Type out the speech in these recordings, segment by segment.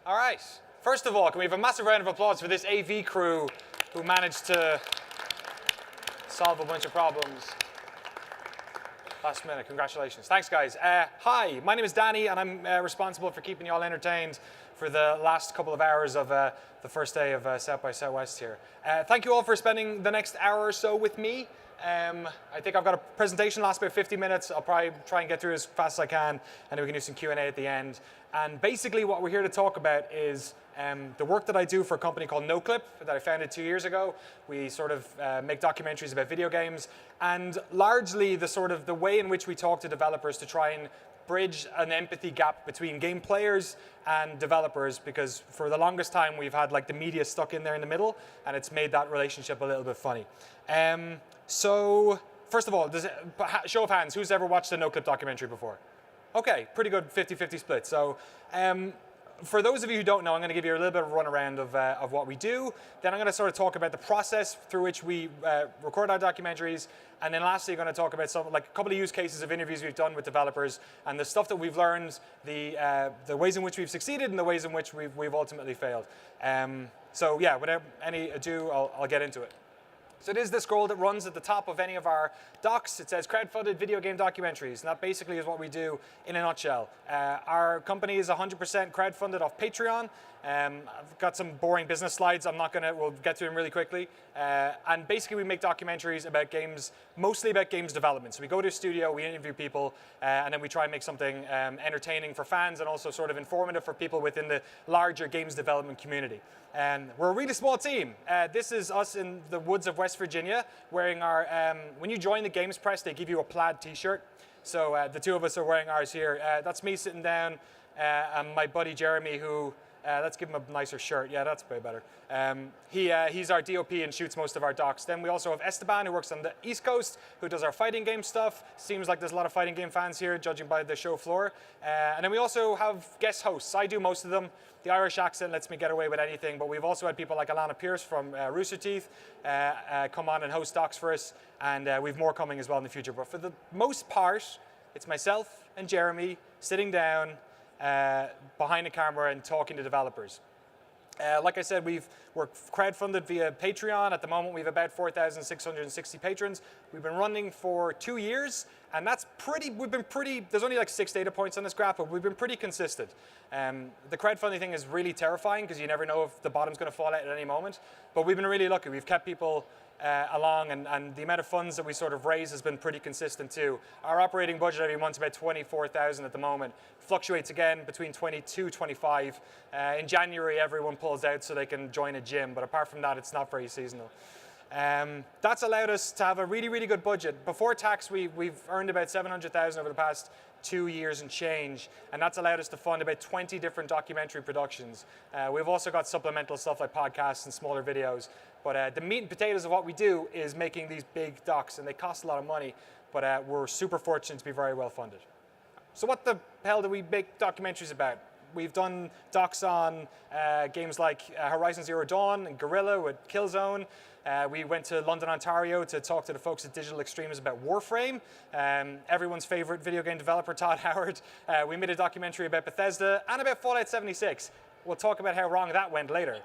All right. First of all, can we have a massive round of applause for this AV crew who managed to solve a bunch of problems last minute. Congratulations. Thanks, guys. Hi, my name is Danny, and I'm responsible for keeping you all entertained for the last couple of hours of the first day of South by Southwest here. Thank you all for spending the next hour or so with me. I think I've got a presentation last about 50 minutes. I'll probably try and get through as fast as I can, and then we can do some Q&A at the end. And basically what we're here to talk about is the work that I do for a company called Noclip that I founded 2 years ago. We sort of make documentaries about video games, and largely the way in which we talk to developers to try and bridge an empathy gap between game players and developers, because for the longest time we've had like the media stuck in there in the middle, and it's made that relationship a little bit funny. So first of all, show of hands, who's ever watched a Noclip documentary before? Okay, pretty good 50-50 split. So for those of you who don't know, I'm going to give you a little bit of a run around of what we do. Then I'm going to sort of talk about the process through which we record our documentaries. And then lastly, I'm going to talk about a couple of use cases of interviews we've done with developers and the stuff that we've learned, the ways in which we've succeeded and the ways in which we've ultimately failed. So yeah, without any ado, I'll get into it. So it is the scroll that runs at the top of any of our docs. It says crowdfunded video game documentaries, and that basically is what we do in a nutshell. Our company is 100% crowdfunded off Patreon. I've got some boring business slides. We'll get to them really quickly. And basically we make documentaries about games, mostly about games development. So we go to a studio, we interview people, and then we try and make something entertaining for fans and also sort of informative for people within the larger games development community. We're a really small team. This is us in the woods of West Virginia wearing our, when you join the Games Press, they give you a plaid t-shirt. So the two of us are wearing ours here. That's me sitting down, and my buddy Jeremy, who, let's give him a nicer shirt. Yeah, that's way better. He's our DOP and shoots most of our docs. Then we also have Esteban, who works on the East Coast, who does our fighting game stuff. Seems like there's a lot of fighting game fans here, judging by the show floor. And then we also have guest hosts. I do most of them. The Irish accent lets me get away with anything, but we've also had people like Alana Pierce from Rooster Teeth come on and host docs for us, and we've more coming as well in the future. But for the most part, it's myself and Jeremy sitting down behind the camera and talking to developers. Like I said, we're crowdfunded via Patreon. At the moment, we have about 4,660 patrons. We've been running for 2 years, and there's only like 6 data points on this graph, but we've been pretty consistent. The crowdfunding thing is really terrifying because you never know if the bottom's going to fall out at any moment, but we've been really lucky. We've kept people along, and the amount of funds that we sort of raise has been pretty consistent too. Our operating budget every month is about 24,000 at the moment. Fluctuates again between 22, 25. In January, everyone pulls out so they can join a gym, but apart from that, it's not very seasonal. That's allowed us to have a really, really good budget. Before tax, we've earned about 700,000 over the past 2 years and change, and that's allowed us to fund about 20 different documentary productions. We've also got supplemental stuff like podcasts and smaller videos, but the meat and potatoes of what we do is making these big docs, and they cost a lot of money, but we're super fortunate to be very well funded. So what the hell do we make documentaries about? We've done docs on games like Horizon Zero Dawn and Guerrilla with Killzone. We went to London, Ontario to talk to the folks at Digital Extremes about Warframe. Everyone's favorite video game developer, Todd Howard. We made a documentary about Bethesda and about Fallout 76. We'll talk about how wrong that went later.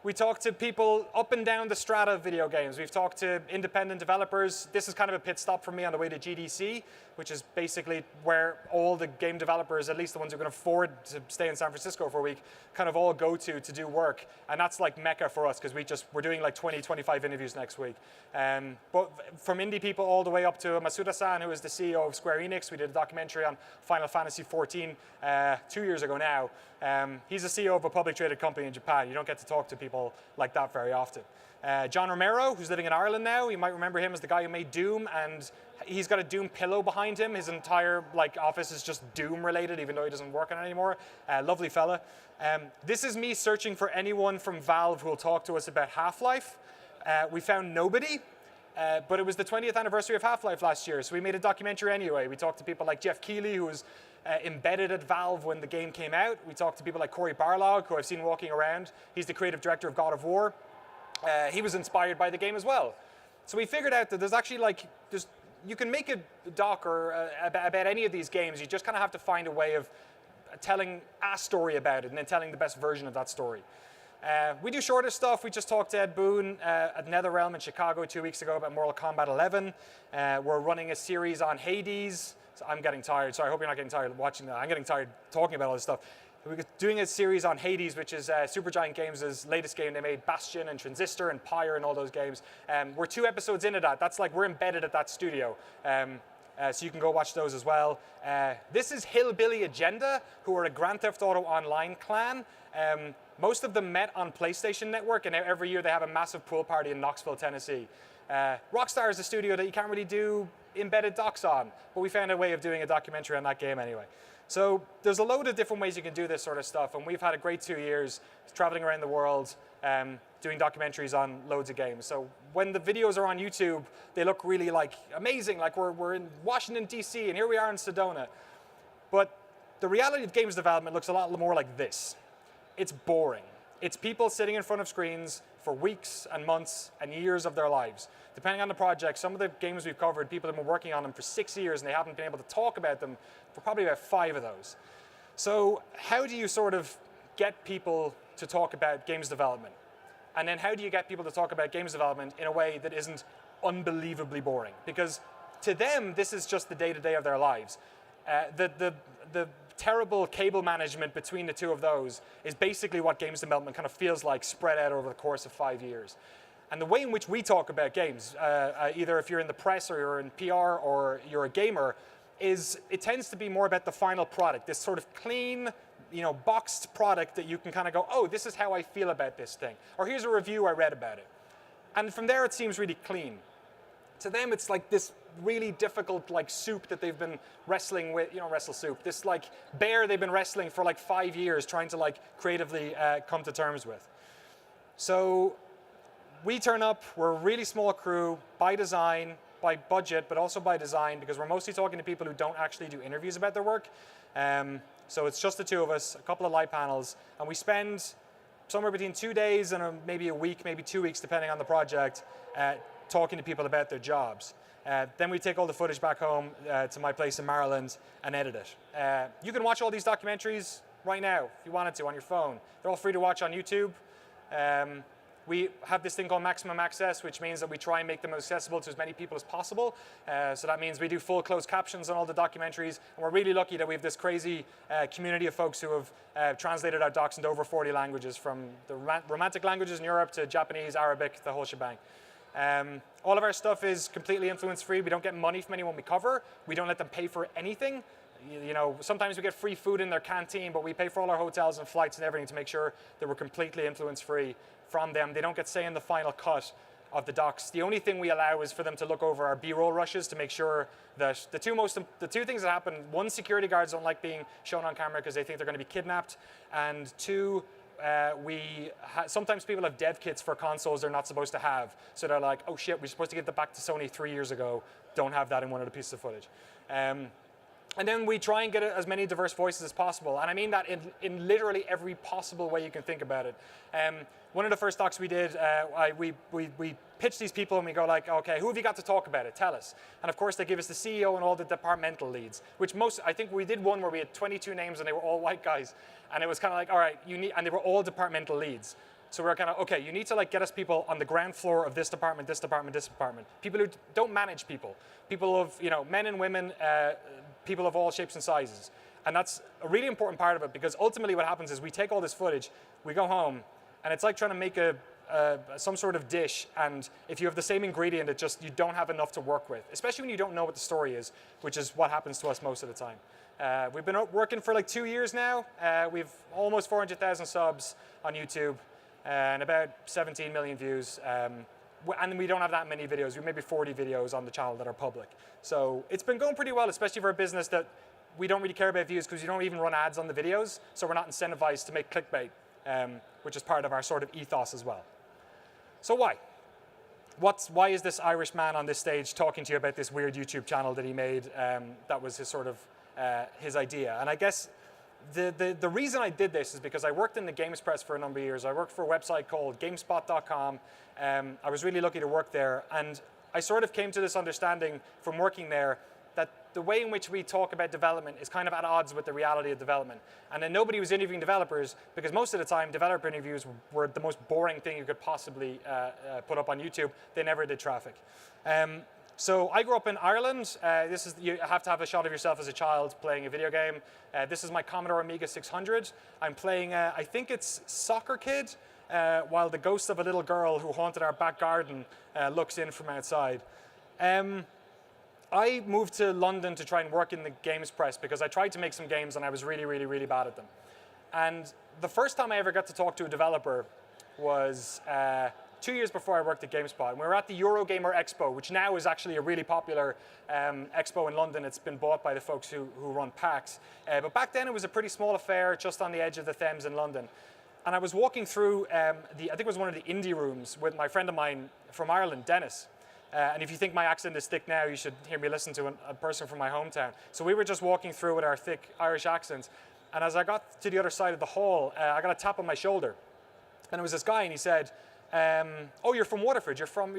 We talked to people up and down the strata of video games. We've talked to independent developers. This is kind of a pit stop for me on the way to GDC, which is basically where all the game developers, at least the ones who can afford to stay in San Francisco for a week, kind of all go to do work. And that's like Mecca for us because we're doing like 20, 25 interviews next week. But from indie people all the way up to Masuda-san, who is the CEO of Square Enix. We did a documentary on Final Fantasy XIV 2 years ago now. He's the CEO of a publicly traded company in Japan. You don't get to talk to people like that very often. John Romero, who's living in Ireland now, you might remember him as the guy who made Doom, and he's got a Doom pillow behind him. His entire office is just Doom related, even though he doesn't work on it anymore. Lovely fella. This is me searching for anyone from Valve who will talk to us about Half-Life. We found nobody. But it was the 20th anniversary of Half-Life last year, so we made a documentary anyway. We talked to people like Jeff Keighley, who was embedded at Valve when the game came out. We talked to people like Cory Barlog, who I've seen walking around. He's the creative director of God of War. He was inspired by the game as well. So we figured out that there's actually you can make a doc or about any of these games. You just kind of have to find a way of telling a story about it and then telling the best version of that story. We do shorter stuff. We just talked to Ed Boon at NetherRealm in Chicago 2 weeks ago about Mortal Kombat 11. We're running a series on Hades. So I'm getting tired. Sorry, I hope you're not getting tired watching that. I'm getting tired talking about all this stuff. We're doing a series on Hades, which is Supergiant Games' latest game. They made Bastion and Transistor and Pyre and all those games. We're 2 episodes into that. That's like we're embedded at that studio. So you can go watch those as well. This is Hillbilly Agenda, who are a Grand Theft Auto Online clan. Most of them met on PlayStation Network, and every year they have a massive pool party in Knoxville, Tennessee. Rockstar is a studio that you can't really do embedded docs on, but we found a way of doing a documentary on that game anyway. So there's a load of different ways you can do this sort of stuff, and we've had a great 2 years traveling around the world, doing documentaries on loads of games. So when the videos are on YouTube, they look really like amazing, like we're in Washington, DC, and here we are in Sedona. But the reality of games development looks a lot more like this. It's boring. It's people sitting in front of screens for weeks and months and years of their lives. Depending on the project, some of the games we've covered, people have been working on them for 6 years and they haven't been able to talk about them for probably about 5 of those. So how do you sort of get people to talk about games development? And then how do you get people to talk about games development in a way that isn't unbelievably boring? Because to them, this is just the day-to-day of their lives. The terrible cable management between the two of those is basically what games development kind of feels like spread out over the course of 5 years. And the way in which we talk about games, either if you're in the press or you're in PR or you're a gamer, is it tends to be more about the final product, this sort of clean, boxed product that you can kind of go, oh, this is how I feel about this thing. Or here's a review I read about it. And from there, it seems really clean. To them, it's like this really difficult like soup that they've been wrestling with, wrestle soup, this like bear they've been wrestling for like 5 years trying to like creatively come to terms with. So we turn up, we're a really small crew by design, by budget, but also by design because we're mostly talking to people who don't actually do interviews about their work. So it's just the 2 of us, a couple of light panels, and we spend somewhere between 2 days and maybe a week, maybe 2 weeks, depending on the project, talking to people about their jobs. Then we take all the footage back home to my place in Maryland and edit it. You can watch all these documentaries right now if you wanted to on your phone. They're all free to watch on YouTube. We have this thing called maximum access, which means that we try and make them accessible to as many people as possible. So that means we do full closed captions on all the documentaries. And we're really lucky that we have this crazy community of folks who have translated our docs into over 40 languages, from the romantic languages in Europe to Japanese, Arabic, the whole shebang. All of our stuff is completely influence-free. We don't get money from anyone we cover. We don't let them pay for anything. Sometimes we get free food in their canteen, but we pay for all our hotels and flights and everything to make sure that we're completely influence-free from them. They don't get say in the final cut of the docs. The only thing we allow is for them to look over our B-roll rushes to make sure that the two things that happen, 1, security guards don't like being shown on camera because they think they're going to be kidnapped, and 2, sometimes people have dev kits for consoles they're not supposed to have. So they're like, oh shit, we're supposed to give that back to Sony 3 years ago. Don't have that in one of the pieces of footage. And then we try and get as many diverse voices as possible. And I mean that in literally every possible way you can think about it. One of the first docs we did, we pitch these people and we go like, okay, who have you got to talk about it? Tell us. And of course they give us the CEO and all the departmental leads, which I think we did one where we had 22 names and they were all white guys. And it was kind of like, all right, and they were all departmental leads. So we're kind of, okay, you need to like get us people on the ground floor of this department, this department, this department. People who don't manage people. People of, men and women, people of all shapes and sizes. And that's a really important part of it because ultimately what happens is we take all this footage, we go home, and it's like trying to make some sort of dish, and if you have the same ingredient, you don't have enough to work with, especially when you don't know what the story is, which is what happens to us most of the time. We've been working for like 2 years now. We've almost 400,000 subs on YouTube and about 17 million views. And we don't have that many videos. We have maybe 40 videos on the channel that are public. So it's been going pretty well, especially for a business that we don't really care about views because you don't even run ads on the videos. So we're not incentivized to make clickbait, which is part of our sort of ethos as well. So why? Why is this Irish man on this stage talking to you about this weird YouTube channel that he made that was his sort of his idea? And I guess the reason I did this is because I worked in the games press for a number of years. I worked for a website called GameSpot.com. I was really lucky to work there, and I sort of came to this understanding from working there that the way in which we talk about development is kind of at odds with the reality of development. And then nobody was interviewing developers because most of the time developer interviews were the most boring thing you could possibly put up on YouTube. They never did traffic. So I grew up in Ireland. You have to have a shot of yourself as a child playing a video game. This is my Commodore Amiga 600. I'm playing, I think it's Soccer Kid, while the ghost of a little girl who haunted our back garden looks in from outside. I moved to London to try and work in the games press because I tried to make some games and I was really, really, really bad at them. And the first time I ever got to talk to a developer was 2 years before I worked at GameSpot. And we were at the Eurogamer Expo, which now is actually a really popular expo in London. It's been bought by the folks who run PAX. But back then it was a pretty small affair just on the edge of the Thames in London. And I was walking through, I think it was one of the indie rooms with my friend of mine from Ireland, Dennis. And if you think my accent is thick now, you should hear me listen to a person from my hometown. So we were just walking through with our thick Irish accents. And as I got to the other side of the hall, I got a tap on my shoulder. And it was this guy, and he said, oh, you're from Waterford, you're from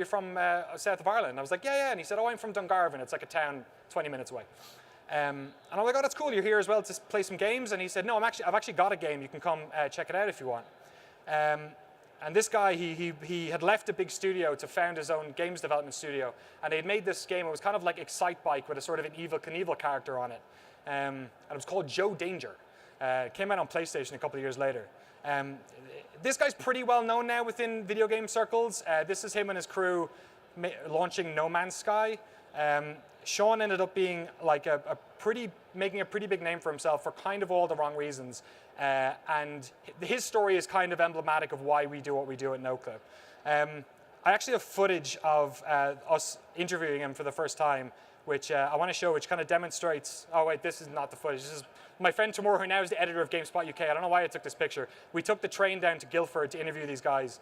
south of Ireland. And I was like, yeah. And he said, oh, I'm from Dungarvan. It's like a town 20 minutes away. And I'm like, oh, that's cool. You're here as well to play some games. And he said, no, I've actually got a game. You can come check it out if you want. And this guy, he had left a big studio to found his own games development studio. And he had made this game. It was kind of like Excitebike with a sort of an Evel Knievel character on it. And it was called Joe Danger. It came out on PlayStation a couple of years later. This guy's pretty well known now within video game circles. This is him and his crew launching No Man's Sky. Sean ended up being like making a pretty big name for himself for kind of all the wrong reasons. And his story is kind of emblematic of why we do what we do at Noclip. I actually have footage of us interviewing him for the first time, which I want to show, which kind of demonstrates, oh wait, this is not the footage. This is my friend Timur, who now is the editor of GameSpot UK. I don't know why I took this picture. We took the train down to Guildford to interview these guys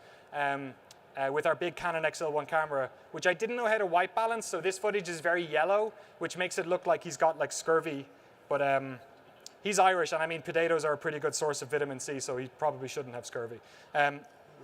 with our big Canon XL1 camera, which I didn't know how to white balance, so this footage is very yellow, which makes it look like he's got like scurvy. But he's Irish, and I mean, potatoes are a pretty good source of vitamin C, so he probably shouldn't have scurvy.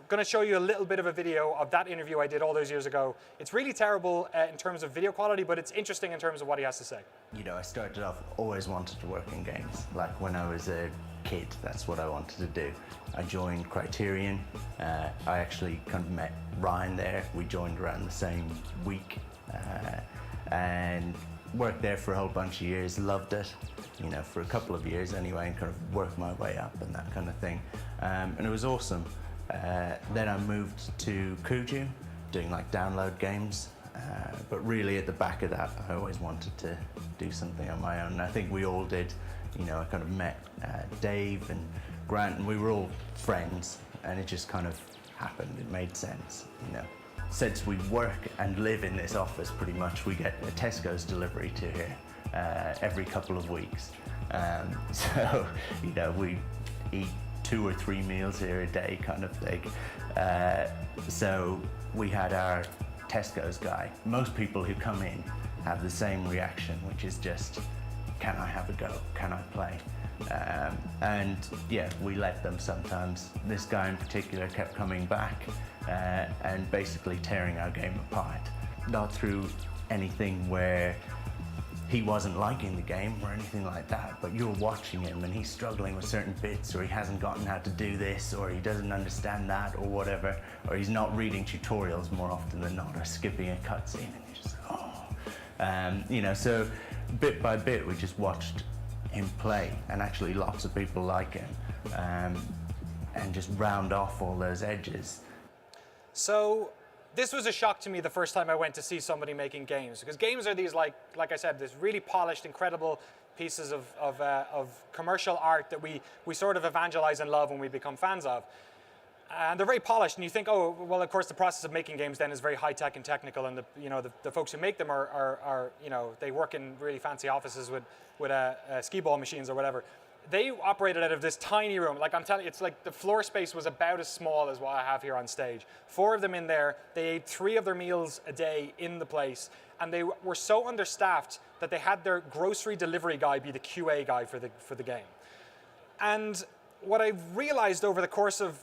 Going to show you a little bit of a video of that interview I did all those years ago. It's really terrible in terms of video quality, but it's interesting in terms of what he has to say. You know, I started off, always wanted to work in games. Like when I was a kid, that's what I wanted to do. I joined Criterion. I actually kind of met Ryan there. We joined around the same week and worked there for a whole bunch of years, loved it, you know, for a couple of years anyway, and kind of worked my way up and that kind of thing. And it was awesome. Then I moved to Kuju, doing like download games, but really at the back of that, I always wanted to do something on my own. And I think we all did. You know, I kind of met Dave and Grant, and we were all friends, and it just kind of happened. It made sense, you know. Since we work and live in this office pretty much, we get a Tesco's delivery to here every couple of weeks. So, you know, we eat 2 or 3 meals here a day kind of thing. So we had our Tesco's guy. Most people who come in have the same reaction, which is just, can I have a go? Can I play? And yeah, we let them sometimes. This guy in particular kept coming back and basically tearing our game apart. Not through anything where he wasn't liking the game or anything like that, but you're watching him and he's struggling with certain bits, or he hasn't gotten how to do this, or he doesn't understand that, or whatever, or he's not reading tutorials more often than not, or skipping a cutscene, and you're just like, oh. You know, so bit by bit we just watched him play, and actually lots of people like him, and just round off all those edges. So this was a shock to me the first time I went to see somebody making games, because games are these, like I said, this really polished, incredible pieces of commercial art that we sort of evangelize and love when we become fans of. And they're very polished, and you think, oh, well, of course, the process of making games then is very high-tech and technical, and the folks who make them are they work in really fancy offices with skee-ball machines or whatever. They operated out of this tiny room. Like I'm telling you, it's like the floor space was about as small as what I have here on stage. 4 of them in there. They ate 3 of their meals a day in the place, and they were so understaffed that they had their grocery delivery guy be the QA guy for the game. And what I realized over the course of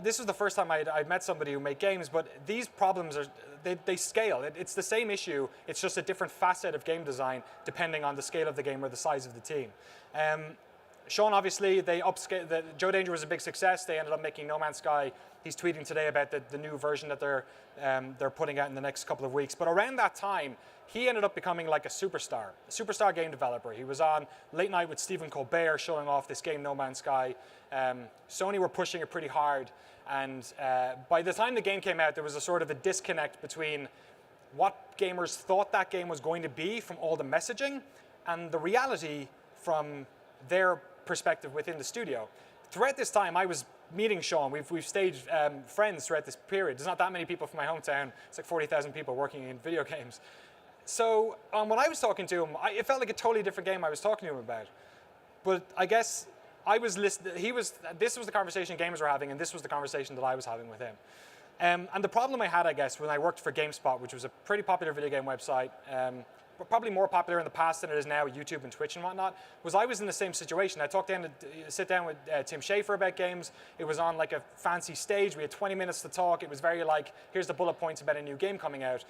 this was the first time I'd met somebody who made games, but these problems they scale. It's the same issue. It's just a different facet of game design depending on the scale of the game or the size of the team. Sean, obviously, they upscale. Joe Danger was a big success. They ended up making No Man's Sky. He's tweeting today about the new version that they're putting out in the next couple of weeks. But around that time, he ended up becoming like a superstar game developer. He was on Late Night with Stephen Colbert showing off this game, No Man's Sky. Sony were pushing it pretty hard. And by the time the game came out, there was a sort of a disconnect between what gamers thought that game was going to be from all the messaging and the reality from their perspective within the studio. Throughout this time, I was meeting Sean. We've stayed friends throughout this period. There's not that many people from my hometown. It's like 40,000 people working in video games. So when I was talking to him, it felt like a totally different game I was talking to him about. But I guess I was listening. This was the conversation gamers were having, and this was the conversation that I was having with him. And the problem I had, I guess, when I worked for GameSpot, which was a pretty popular video game website, but probably more popular in the past than it is now with YouTube and Twitch and whatnot, was I was in the same situation. I sit down with Tim Schafer about games. It was on like a fancy stage. We had 20 minutes to talk. It was very like, here's the bullet points about a new game coming out.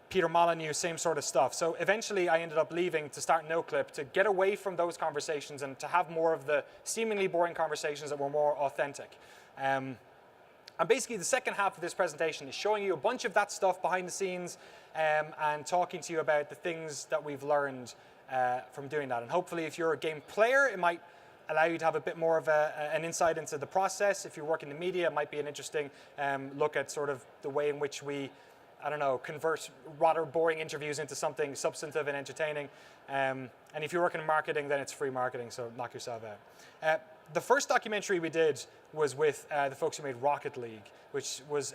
Peter Molyneux, same sort of stuff. So eventually I ended up leaving to start Noclip to get away from those conversations and to have more of the seemingly boring conversations that were more authentic. And basically the second half of this presentation is showing you a bunch of that stuff behind the scenes and talking to you about the things that we've learned from doing that. And hopefully if you're a game player, it might allow you to have a bit more of an insight into the process. If you work in the media, it might be an interesting look at sort of the way in which we, I don't know, convert rather boring interviews into something substantive and entertaining. And if you work in marketing, then it's free marketing, so knock yourself out. The first documentary we did was with the folks who made Rocket League, which was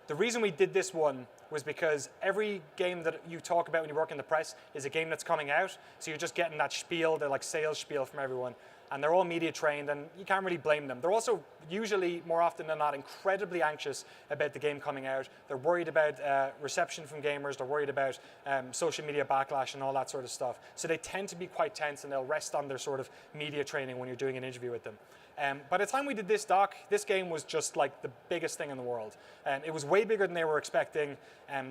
the reason we did this one was because every game that you talk about when you work in the press is a game that's coming out, so you're just getting that spiel, the like sales spiel from everyone. And they're all media trained, and you can't really blame them. They're also usually, more often than not, incredibly anxious about the game coming out. They're worried about reception from gamers. They're worried about social media backlash and all that sort of stuff. So they tend to be quite tense, and they'll rest on their sort of media training when you're doing an interview with them. By the time we did this doc, this game was just like the biggest thing in the world. It was way bigger than they were expecting.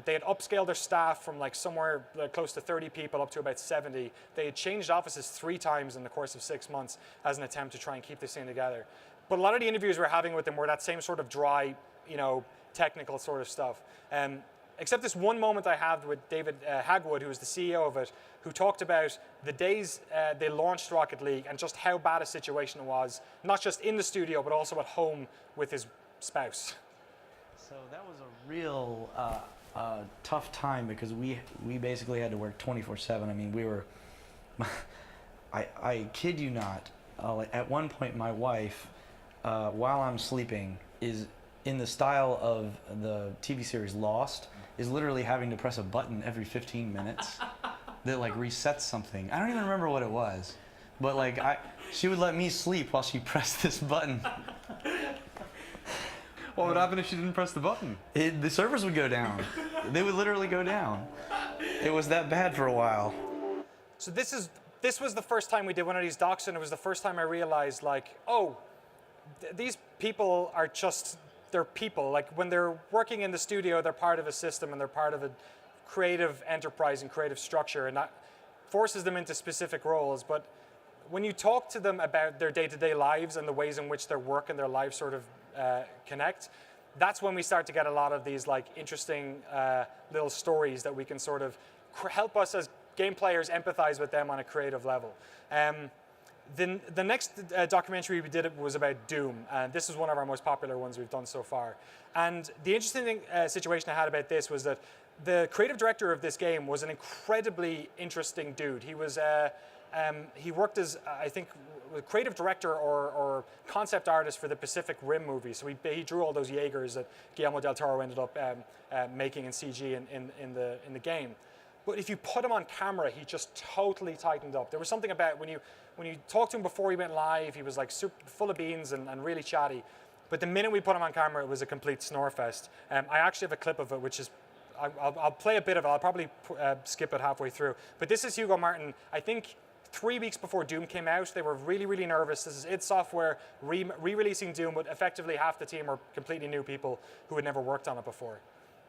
They had upscaled their staff from like somewhere close to 30 people up to about 70. They had changed offices 3 times in the course of 6 months as an attempt to try and keep this thing together. But a lot of the interviews we're having with them were that same sort of dry, technical sort of stuff. Except this one moment I had with David Hagwood, who was the CEO of it, who talked about the days they launched Rocket League and just how bad a situation it was, not just in the studio, but also at home with his spouse. So that was a real tough time because we basically had to work 24/7. I mean, we were, I kid you not, at one point my wife, while I'm sleeping, is in the style of the TV series Lost, is literally having to press a button every 15 minutes that like resets something. I don't even remember what it was, but like she would let me sleep while she pressed this button. What would happen if she didn't press the button? The servers would go down. They would literally go down. It was that bad for a while. So this was the first time we did one of these docs, and it was the first time I realized, like, oh, these people are just, they're people. Like, when they're working in the studio, they're part of a system, and they're part of a creative enterprise and creative structure, and that forces them into specific roles. But when you talk to them about their day-to-day lives and the ways in which their work and their lives sort of connect, that's when we start to get a lot of these like interesting little stories that we can sort of help us as game players empathize with them on a creative level. The next documentary we did was about Doom, and this is one of our most popular ones we've done so far. And the interesting situation I had about this was that the creative director of this game was an incredibly interesting dude. He was he worked as, I think, creative director or concept artist for the Pacific Rim movie. So he drew all those Jaegers that Guillermo del Toro ended up making in CG in the game. But if you put him on camera, he just totally tightened up. There was something about when you talked to him before he went live, he was like super full of beans and really chatty. But the minute we put him on camera, it was a complete snore fest. I actually have a clip of it, which is, I'll play a bit of it. I'll probably skip it halfway through. But this is Hugo Martin. I think 3 weeks before Doom came out. They were really, really nervous. This is id Software re-releasing Doom, but effectively half the team are completely new people who had never worked on it before.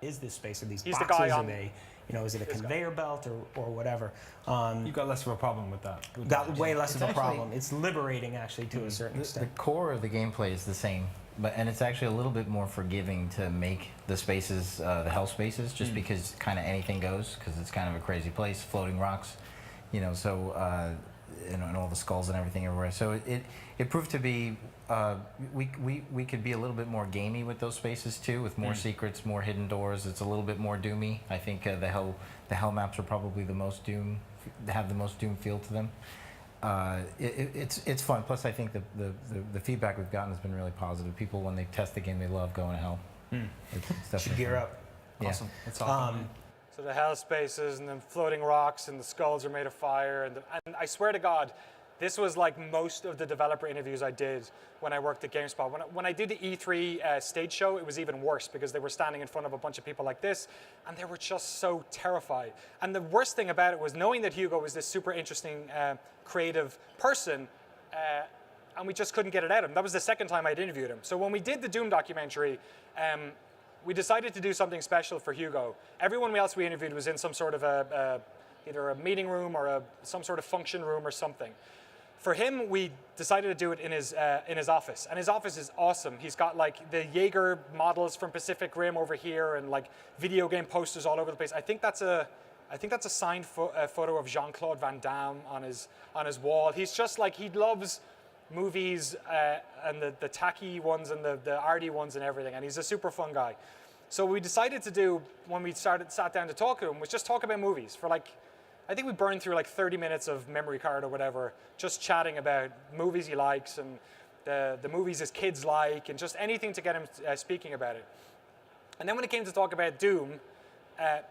Is this space? Are these He's the boxes? guy Are on- they, is it a conveyor belt or whatever? You've got less of a problem with that. Got way less It's of a actually- problem. It's liberating actually to a certain The extent. core of the gameplay is the same, and it's actually a little bit more forgiving to make the spaces, the hell spaces, just because kind of anything goes, because it's kind of a crazy place, floating rocks, so and all the skulls and everything everywhere. So it proved to be we could be a little bit more gamey with those spaces too, with more secrets, more hidden doors. It's a little bit more doomy. I think the hell maps are probably the most Doom, have the most Doom feel to them. It's fun. Plus, I think the feedback we've gotten has been really positive. People, when they test the game, they love going to hell. It's definitely Should gear fun. up. Yeah. Awesome. That's awesome. So the hell spaces and then floating rocks and the skulls are made of fire. And I swear to God, this was like most of the developer interviews I did when I worked at GameSpot. When I did the E3 stage show, it was even worse because they were standing in front of a bunch of people like this and they were just so terrified. And the worst thing about it was knowing that Hugo was this super interesting, creative person, and we just couldn't get it out of him. That was the second time I'd interviewed him. So when we did the Doom documentary, we decided to do something special for Hugo. Everyone else we interviewed was in some sort of either a meeting room or some sort of function room or something. For him, we decided to do it in his office, and his office is awesome. He's got like the Jaeger models from Pacific Rim over here, and like video game posters all over the place. I think that's a signed photo of Jean-Claude Van Damme on his wall. He's just like, he loves movies and the tacky ones and the arty ones and everything, and he's a super fun guy. So what we decided to do when we sat down to talk to him was just talk about movies for like, I think we burned through like 30 minutes of memory card or whatever, just chatting about movies he likes and the movies his kids like and just anything to get him speaking about it. And then when it came to talk about Doom,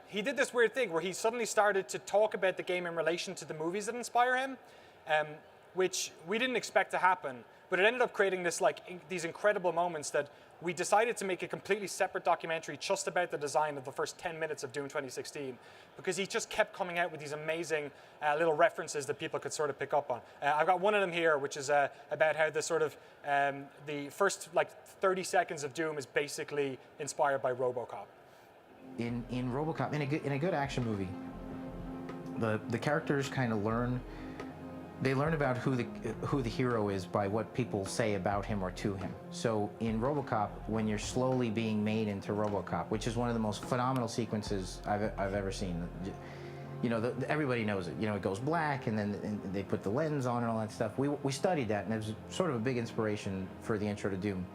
he did this weird thing where he suddenly started to talk about the game in relation to the movies that inspire him, which we didn't expect to happen. But it ended up creating this these incredible moments that we decided to make a completely separate documentary just about the design of the first 10 minutes of Doom 2016, because he just kept coming out with these amazing little references that people could sort of pick up on. I've got one of them here, which is about how the sort of the first 30 seconds of Doom is basically inspired by RoboCop. In RoboCop, in a good action movie, the characters kind of learn about who the hero is by what people say about him or to him. So in RoboCop, when you're slowly being made into RoboCop, which is one of the most phenomenal sequences I've ever seen. Everybody knows it. It goes black, and then they put the lens on and all that stuff. We studied that, and it was sort of a big inspiration for the intro to Doom.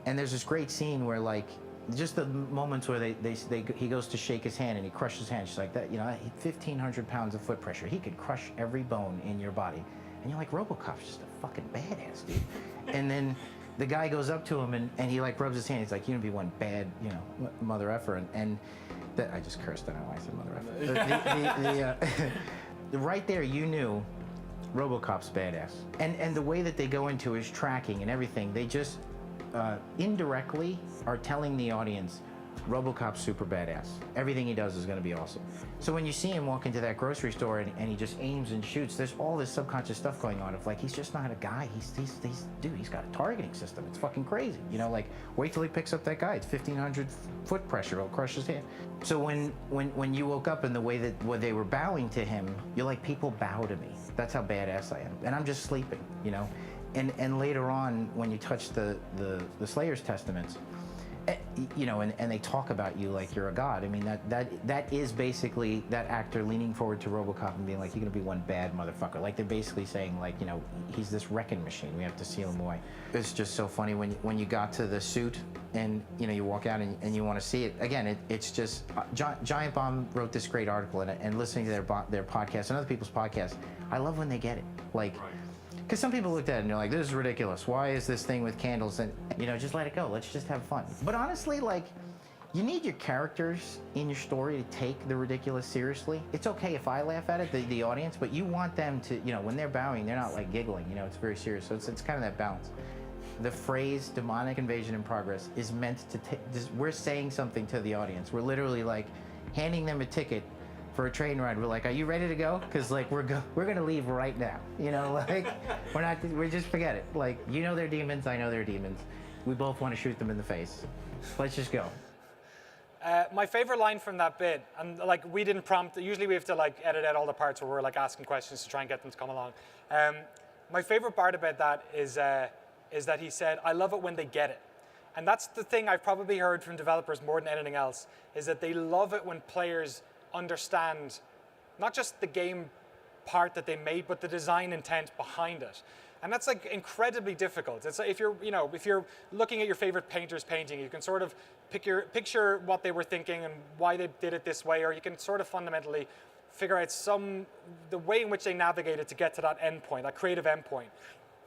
And there's this great scene where just the moments where he goes to shake his hand and he crushes his hand. She's like, 1,500 pounds of foot pressure. He could crush every bone in your body. And you're like, RoboCop's just a fucking badass, dude. And then the guy goes up to him and he rubs his hand. He's like, you're gonna be one bad, mother effer. And that, I just cursed. I don't know why I said mother effer. Right there, you knew RoboCop's badass. And the way that they go into his tracking and everything, they just indirectly are telling the audience, RoboCop's super badass. Everything he does is going to be awesome. So when you see him walk into that grocery store and he just aims and shoots, there's all this subconscious stuff going on of he's just not a guy. He's got a targeting system. It's fucking crazy. Wait till he picks up that guy. It's 1,500 foot pressure. It'll crush his hand. So when you woke up and the way that they were bowing to him, you're like, people bow to me. That's how badass I am. And I'm just sleeping, And later on, when you touch the Slayer's testaments, and they talk about you like you're a god. I mean, that is basically that actor leaning forward to RoboCop and being like, you're gonna be one bad motherfucker. They're basically saying he's this wrecking machine. We have to seal him away. It's just so funny when you got to the suit and you walk out and you want to see it again. It's just Giant Bomb wrote this great article and listening to their podcast and other people's podcasts. I love when they get it. Because some people looked at it and they're like, this is ridiculous. Why is this thing with candles? And, just let it go. Let's just have fun. But honestly, you need your characters in your story to take the ridiculous seriously. It's okay if I laugh at it, the audience, but you want them to, when they're bowing, they're not giggling. It's very serious. So it's kind of that balance. The phrase demonic invasion in progress is meant to we're saying something to the audience. We're literally handing them a ticket for a train ride. We're like, are you ready to go? Because like we're gonna leave right now. You know, like we just forget it. Like, you know they're demons, I know they're demons. We both want to shoot them in the face. Let's just go. My favorite line from that bit, and like we didn't prompt. Usually we have to like edit out all the parts where we're like asking questions to try and get them to come along. My favorite part about that is that he said, "I love it when they get it," and that's the thing I've probably heard from developers more than anything else, is that they love it when players understand not just the game part that they made, but the design intent behind it. And that's like incredibly difficult. It's like if you're looking at your favorite painter's painting, you can sort of picture what they were thinking and why they did it this way, or you can sort of fundamentally figure out the way in which they navigated to get to that endpoint, that creative endpoint.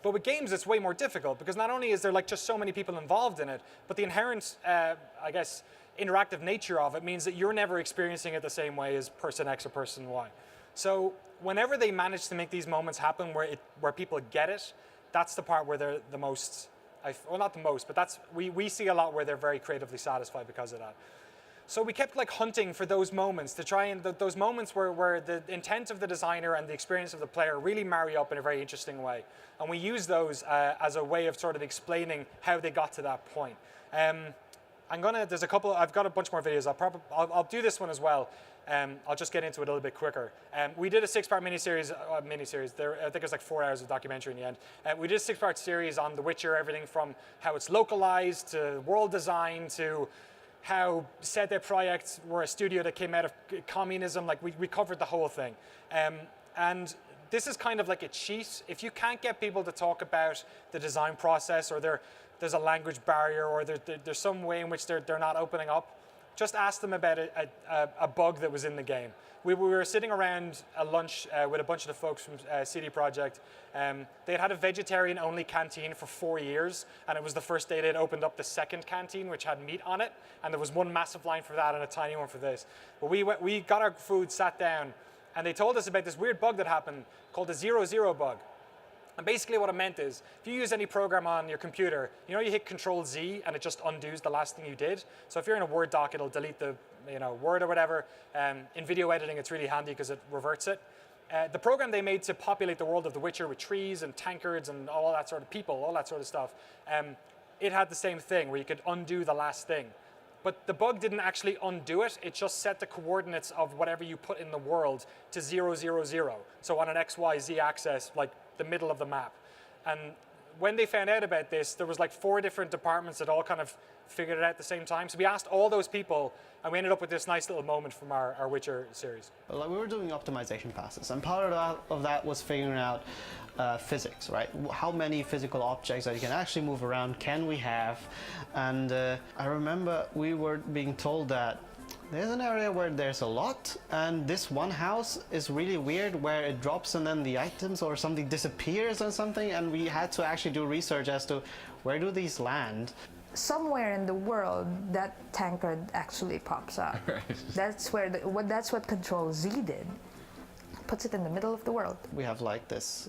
But with games, it's way more difficult because not only is there like just so many people involved in it, but the inherent, I guess, interactive nature of it means that you're never experiencing it the same way as person X or person Y. So whenever they manage to make these moments happen where people get it, that's the part where they're the most, well, not the most, but we see a lot where they're very creatively satisfied because of that. So we kept like hunting for those moments to try and those moments where the intent of the designer and the experience of the player really marry up in a very interesting way. And we use those as a way of sort of explaining how they got to that point. I've got a bunch more videos. I'll do this one as well. I'll just get into it a little bit quicker. We did a 6-part miniseries. I think it was like 4 hours of documentary in the end. We did a 6-part series on The Witcher, everything from how it's localized to world design to how CD Projekt were a studio that came out of communism. Like we covered the whole thing. And this is kind of like a cheat. If you can't get people to talk about the design process, or there's a language barrier, or there's some way in which they're not opening up, just ask them about a bug that was in the game. We were sitting around a lunch with a bunch of the folks from CD Projekt. They had a vegetarian-only canteen for 4 years, and it was the first day they'd opened up the second canteen, which had meat on it, and there was one massive line for that and a tiny one for this. But we got our food, sat down, and they told us about this weird bug that happened called the 0-0 bug. And basically what it meant is, if you use any program on your computer, you hit Control-Z and it just undoes the last thing you did. So if you're in a Word doc, it'll delete the word or whatever. In video editing, it's really handy because it reverts it. The program they made to populate the world of The Witcher with trees and tankards and all that sort of people, all that sort of stuff, it had the same thing where you could undo the last thing. But the bug didn't actually undo it. It just set the coordinates of whatever you put in the world to 0, 0, 0. So on an X, Y, Z axis, like the middle of the map. And when they found out about this, there was like 4 different departments that all kind of figured it out at the same time. So we asked all those people, and we ended up with this nice little moment from our Witcher series. Like we were doing optimization passes, and part of that was figuring out physics, right? How many physical objects that you can actually move around can we have? And I remember we were being told that there's an area where there's a lot, and this one house is really weird where it drops and then the items or something disappears or something, and we had to actually do research as to where do these land. Somewhere in the world, that tankard actually pops up. Right. That's what Control-Z did. Puts it in the middle of the world. We have like this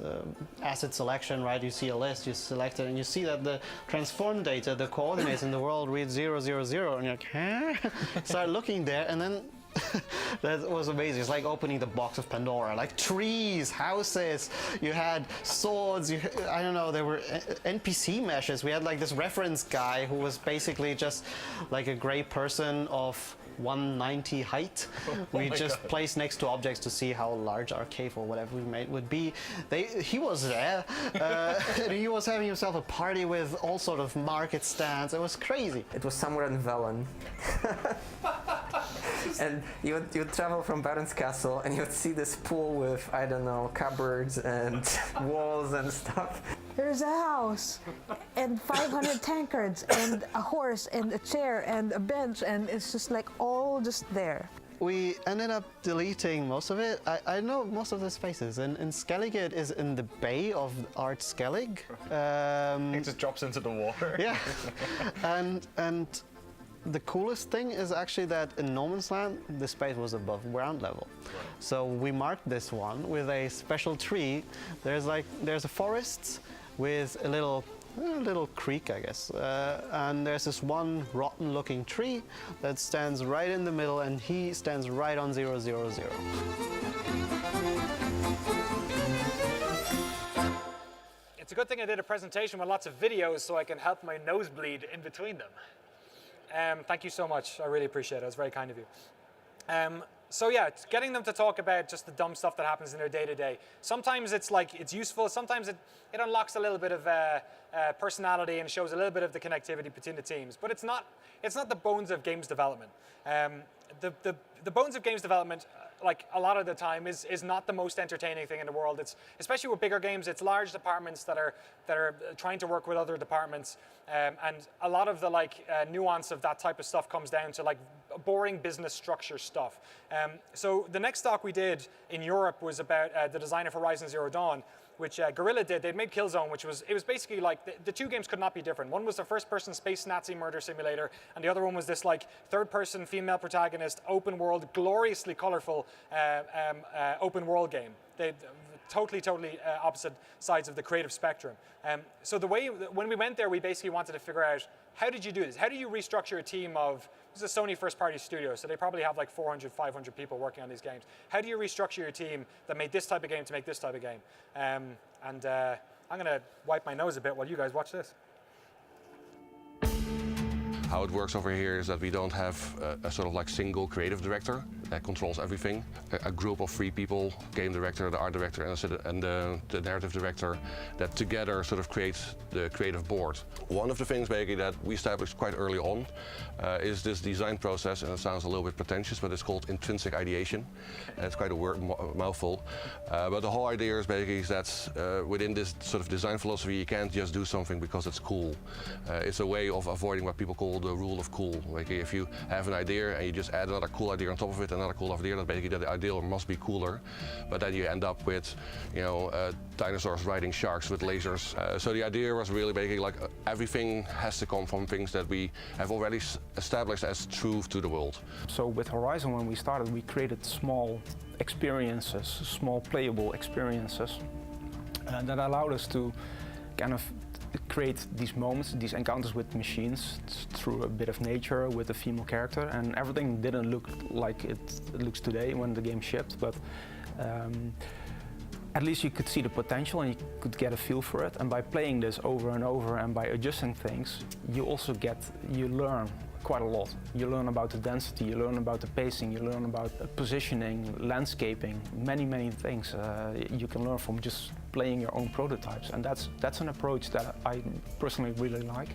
asset selection, right? You see a list, you select it, and you see that the transform data, the coordinates in the world read 0, 0, 0, and you're like, huh? Start looking there, and then that was amazing. It's like opening the box of Pandora. Like trees, houses, you had swords, I don't know, there were NPC meshes. We had like this reference guy who was basically just like a gray person of 190 height. We just placed next to objects to see how large our cave or whatever we made would be. He was there. He was having himself a party with all sort of market stands. It was crazy. It was somewhere in Velen. And you would travel from Baron's Castle and you would see this pool with, I don't know, cupboards and walls and stuff. There's a house and 500 tankards and a horse and a chair and a bench, and it's just like all just there. We ended up deleting most of it. I know most of the spaces, and Skellig is in the bay of Art Skellig. It just drops into the water. Yeah, and the coolest thing is actually that in No Man's Land, the space was above ground level. Right. So we marked this one with a special tree. There's a forest with a little little creek, I guess. And there's this one rotten-looking tree that stands right in the middle, and he stands right on 0, 0, 0. It's a good thing I did a presentation with lots of videos so I can help my nosebleed in between them. Thank you so much. I really appreciate it. It was very kind of you. So yeah, it's getting them to talk about just the dumb stuff that happens in their day-to-day. Sometimes it's like, it's useful. Sometimes it unlocks a little bit of personality and shows a little bit of the connectivity between the teams. But it's not the bones of games development. The bones of games development, like a lot of the time, is not the most entertaining thing in the world. It's especially with bigger games. It's large departments that are trying to work with other departments, and a lot of the nuance of that type of stuff comes down to like boring business structure stuff. So the next doc we did in Europe was about the design of Horizon Zero Dawn, which Guerrilla did. They'd made Killzone, which was basically like the two games could not be different. One was a first-person space Nazi murder simulator, and the other one was this like third-person female protagonist, open world, gloriously colorful open world game. They totally opposite sides of the creative spectrum. So the way when we went there, we basically wanted to figure out, how did you do this? How do you restructure a team of, this is a Sony first-party studio, so they probably have like 400, 500 people working on these games. How do you restructure your team that made this type of game to make this type of game? I'm going to wipe my nose a bit while you guys watch this. How it works over here is that we don't have a sort of like single creative director that controls everything. A group of 3 people, game director, the art director, and the narrative director, that together sort of creates the creative board. One of the things basically that we established quite early on is this design process, and it sounds a little bit pretentious, but it's called intrinsic ideation. It's quite a mouthful. But the whole idea is basically that within this sort of design philosophy, you can't just do something because it's cool. It's a way of avoiding what people call the rule of cool. Like if you have an idea and you just add another cool idea on top of it, another cool idea, then basically the idea must be cooler. But then you end up with, dinosaurs riding sharks with lasers. So the idea was really basically like everything has to come from things that we have already established as truth to the world. So with Horizon, when we started, we created small experiences, small playable experiences, that allowed us to kind of create these moments, these encounters with machines through a bit of nature with a female character, and everything didn't look like it looks today when the game shipped, but at least you could see the potential and you could get a feel for it. And by playing this over and over and by adjusting things, you also you learn quite a lot. You learn about the density, you learn about the pacing, you learn about positioning, landscaping, many things you can learn from just playing your own prototypes, and that's an approach that I personally really like.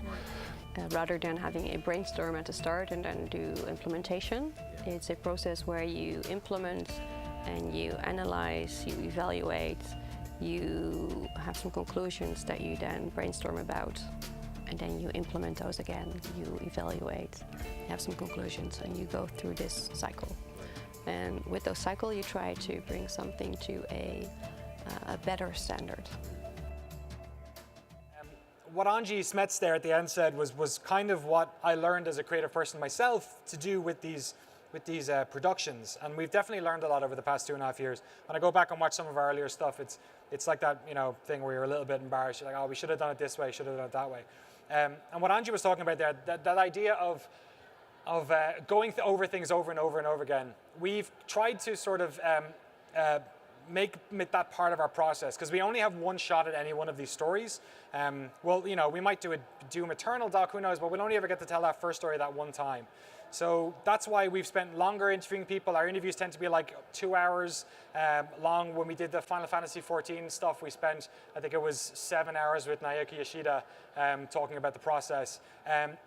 Rather than having a brainstorm at the start and then do implementation, it's a process where you implement and you analyze, you evaluate, you have some conclusions that you then brainstorm about, and then you implement those again, you evaluate, you have some conclusions, and you go through this cycle. And with those cycle, you try to bring something to a better standard. What Angie Smets there at the end said was kind of what I learned as a creative person myself to do with these productions, and we've definitely learned a lot over the past 2.5 years. When I go back and watch some of our earlier stuff, it's like that thing where you're a little bit embarrassed. You're like, oh, we should have done it this way, should have done it that way. And what Angie was talking about there, that idea of going over things over and over and over again, we've tried to sort of make that part of our process, because we only have one shot at any one of these stories. Well, we might do a Doom Eternal doc, who knows, but we'll only ever get to tell that first story that one time. So that's why we've spent longer interviewing people. Our interviews tend to be like 2 hours long. When we did the Final Fantasy XIV stuff, we spent, I think it was 7 hours with Naoki Yoshida talking about the process.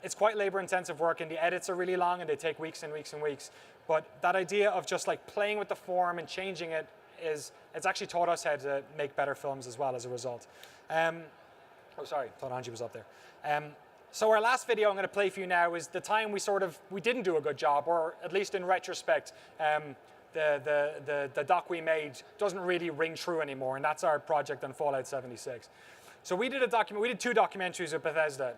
It's quite labor-intensive work, and the edits are really long, and they take weeks and weeks and weeks. But that idea of just like playing with the form and changing it, it's actually taught us how to make better films as well as a result. Oh, sorry, thought Angie was up there. So our last video I'm going to play for you now is the time we didn't do a good job, or at least in retrospect, the doc we made doesn't really ring true anymore, and that's our project on Fallout 76. So we did 2 documentaries with Bethesda.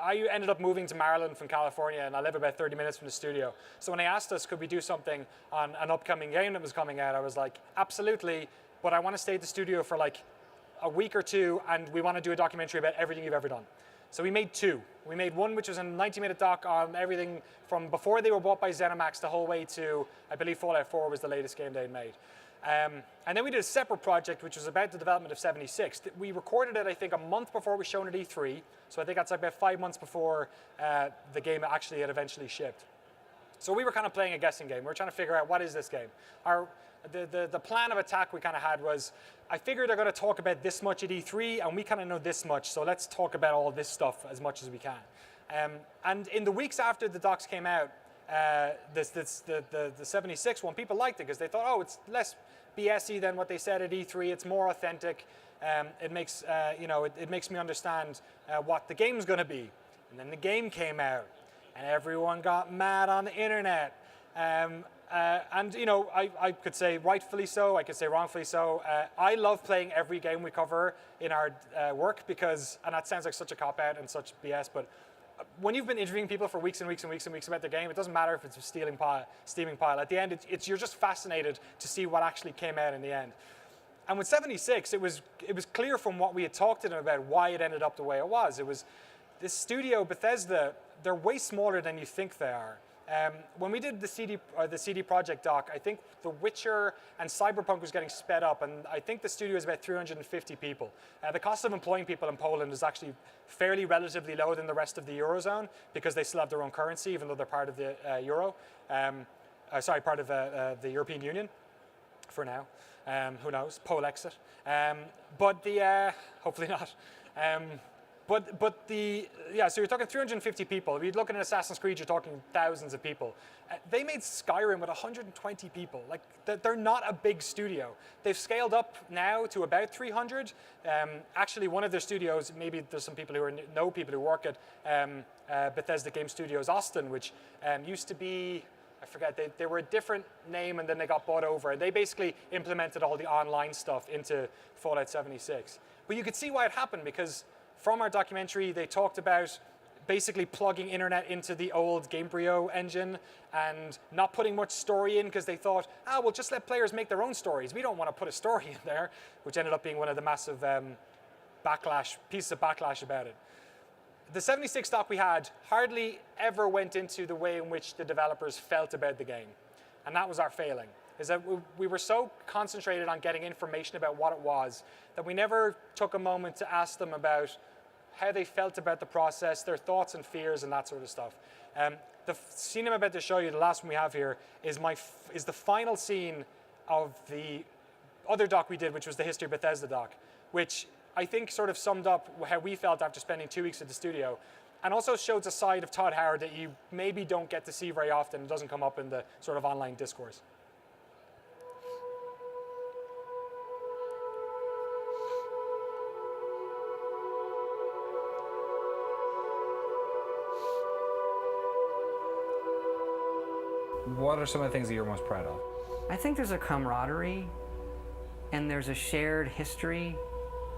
I ended up moving to Maryland from California, and I live about 30 minutes from the studio. So when they asked us, could we do something on an upcoming game that was coming out, I was like, absolutely, but I want to stay at the studio for like a week or two and we want to do a documentary about everything you've ever done. So we made two. We made one which was a 90-minute doc on everything from before they were bought by ZeniMax the whole way to, I believe Fallout 4 was the latest game they had made. And then we did a separate project which was about the development of 76. We recorded it, I think, a month before it was shown at E3. So I think that's about 5 months before the game actually had eventually shipped. So we were kind of playing a guessing game. We were trying to figure out, what is this game? The plan of attack we kind of had was, I figured they're going to talk about this much at E3, and we kind of know this much, so let's talk about all this stuff as much as we can. And in the weeks after the docs came out, the 76 one, people liked it because they thought, oh, it's less BS-y than what they said at E3. It's more authentic. It makes it makes me understand what the game's going to be. And then the game came out, and everyone got mad on the internet. And you know, I could say rightfully so, I could say wrongfully so. I love playing every game we cover in our work because, and that sounds like such a cop-out and such BS, but when you've been interviewing people for weeks and weeks and weeks and weeks about their game, it doesn't matter if it's a steaming pile. At the end, you're just fascinated to see what actually came out in the end. And with 76, it was clear from what we had talked to them about why it ended up the way it was. It was this studio, Bethesda, they're way smaller than you think they are. When we did the CD Projekt doc, I think The Witcher and Cyberpunk was getting sped up, and I think the studio is about 350 people. The cost of employing people in Poland is actually fairly relatively low than the rest of the Eurozone because they still have their own currency, even though they're part of the part of the European Union for now. Who knows? Pole exit. But hopefully not. So you're talking 350 people. If you look at an Assassin's Creed, you're talking thousands of people. They made Skyrim with 120 people. Like, they're not a big studio. They've scaled up now to about 300. Actually, one of their studios, maybe there's some people who know people who work at Bethesda Game Studios Austin, which used to be, I forget, they were a different name and then they got bought over. And they basically implemented all the online stuff into Fallout 76. But you could see why it happened because from our documentary, they talked about basically plugging internet into the old Gamebryo engine and not putting much story in because they thought, we'll just let players make their own stories. We don't want to put a story in there, which ended up being one of the massive pieces of backlash about it. The 76 doc we had hardly ever went into the way in which the developers felt about the game. And that was our failing, is that we were so concentrated on getting information about what it was that we never took a moment to ask them about how they felt about the process, their thoughts and fears, and that sort of stuff. The scene I'm about to show you, the last one we have here, is the final scene of the other doc we did, which was the History of Bethesda doc, which I think sort of summed up how we felt after spending 2 weeks at the studio, and also shows a side of Todd Howard that you maybe don't get to see very often. It doesn't come up in the sort of online discourse. What are some of the things that you're most proud of? I think there's a camaraderie and there's a shared history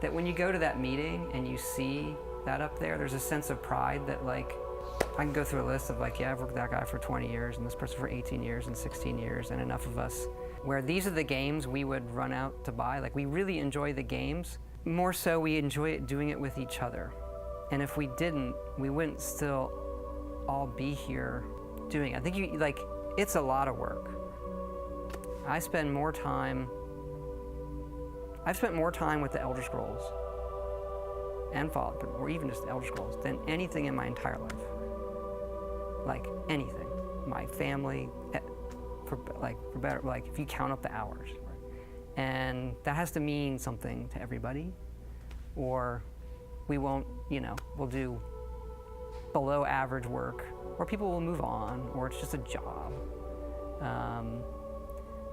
that when you go to that meeting and you see that up there, there's a sense of pride that, like, I can go through a list of, like, yeah, I've worked with that guy for 20 years and this person for 18 years and 16 years and enough of us where these are the games we would run out to buy. Like, we really enjoy the games. More so, we enjoy doing it with each other. And if we didn't, we wouldn't still all be here doing it. I think it's a lot of work. I've spent more time with the Elder Scrolls and Fallout, or even just the Elder Scrolls, than anything in my entire life. Like, anything. My family, for better, like, if you count up the hours. And that has to mean something to everybody, or we won't, we'll do below average work, or people will move on, or it's just a job.